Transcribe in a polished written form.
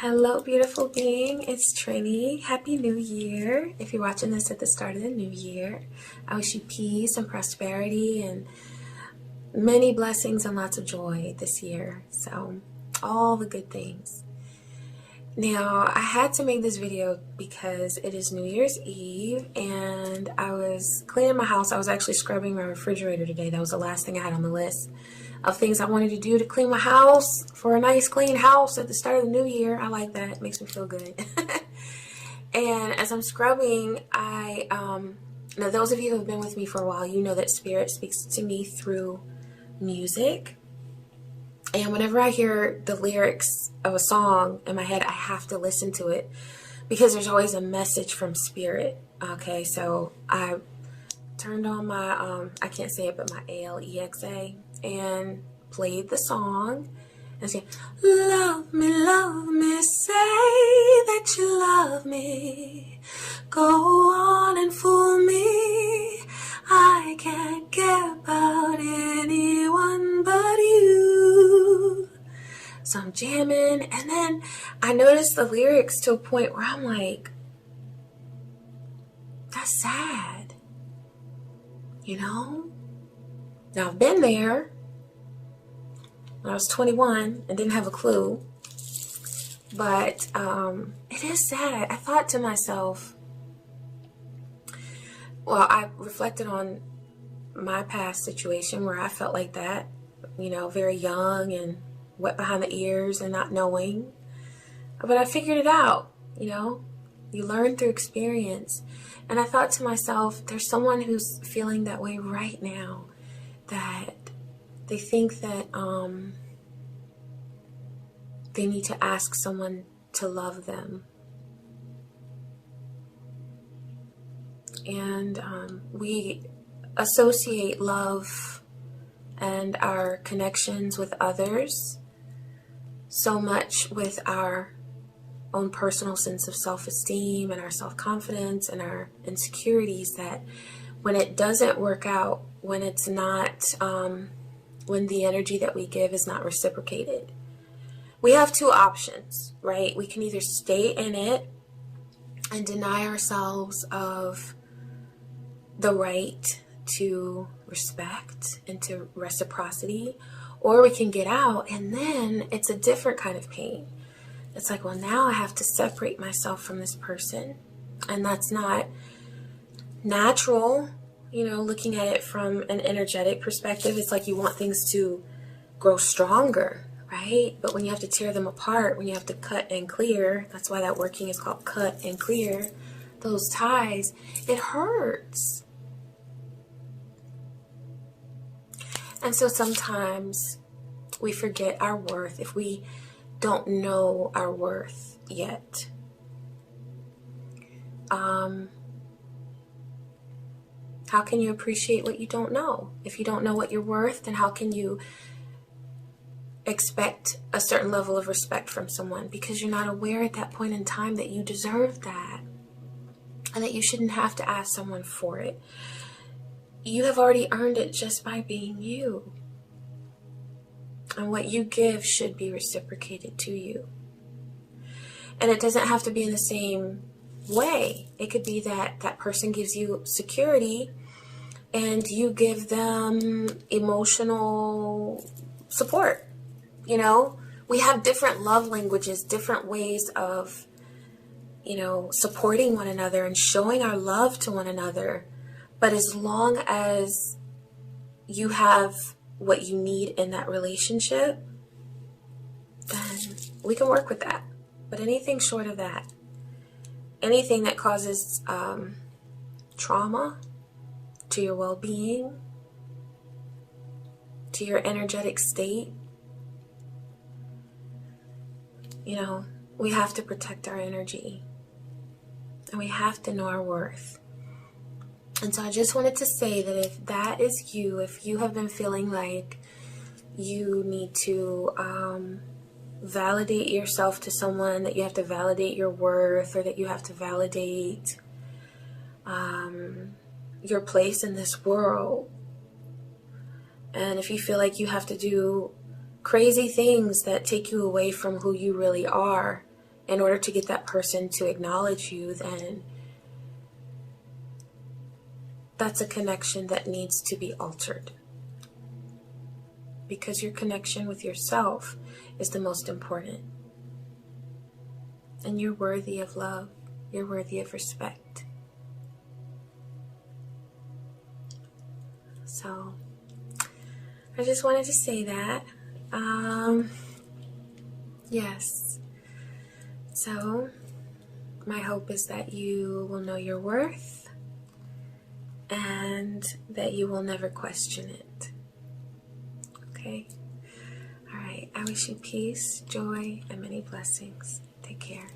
Hello, beautiful being. It's Trini. Happy New Year. If you're watching this at the start of the new year, I wish you peace and prosperity and many blessings and lots of joy this year. So, all the good things. Now, I had to make this video because it is New Year's Eve and I was cleaning my house. I was actually scrubbing my refrigerator today. That was the last thing I had on the list of things I wanted to do to clean my house for a nice clean house at the start of the new year. I like that. It makes me feel good. And as I'm scrubbing, now those of you who have been with me for a while, you know that Spirit speaks to me through music. And whenever I hear the lyrics of a song in my head, I have to listen to it because there's always a message from Spirit. Okay, so I turned on my, I can't say it, but my Alexa and played the song and said, love me, say that you love me. Go on and fool me. I can't care about anyone but you. So I'm jamming, and then I noticed the lyrics to a point where I'm like, that's sad, you know? Now I've been there when I was 21 and didn't have a clue, but it is sad. I thought to myself, well, I reflected on my past situation where I felt like that, you know, very young and wet behind the ears and not knowing. But I figured it out, you know. You learn through experience. And I thought to myself, there's someone who's feeling that way right now, that they think that they need to ask someone to love them. And we associate love and our connections with others so much with our own personal sense of self-esteem and our self-confidence and our insecurities that when it doesn't work out, when it's not, when the energy that we give is not reciprocated, we have two options, right? We can either stay in it and deny ourselves of the right to respect and to reciprocity, or we can get out, and then it's a different kind of pain. It's like, well, now I have to separate myself from this person, and that's not natural. You know, looking at it from an energetic perspective, it's like you want things to grow stronger, right? But when you have to tear them apart, when you have to cut and clear, that's why that working is called cut and clear, those ties, it hurts. And so sometimes we forget our worth if we don't know our worth yet. How can you appreciate what you don't know? If you don't know what you're worth, then how can you expect a certain level of respect from someone? Because you're not aware at that point in time that you deserve that and that you shouldn't have to ask someone for it. You have already earned it just by being you. And what you give should be reciprocated to you. And it doesn't have to be in the same way. It could be that that person gives you security and you give them emotional support. You know, we have different love languages, different ways of, you know, supporting one another and showing our love to one another. But as long as you have what you need in that relationship, then we can work with that. But anything short of that, anything that causes trauma to your well-being, to your energetic state, you know, we have to protect our energy. And we have to know our worth. And so I just wanted to say that if that is you, if you have been feeling like you need to validate yourself to someone, that you have to validate your worth, or that you have to validate your place in this world, and if you feel like you have to do crazy things that take you away from who you really are in order to get that person to acknowledge you, then that's a connection that needs to be altered. Because your connection with yourself is the most important. And you're worthy of love. You're worthy of respect. So, I just wanted to say that. Yes. So, my hope is that you will know your worth and that you will never question it. Okay? All right. I wish you peace, joy, and many blessings. Take care.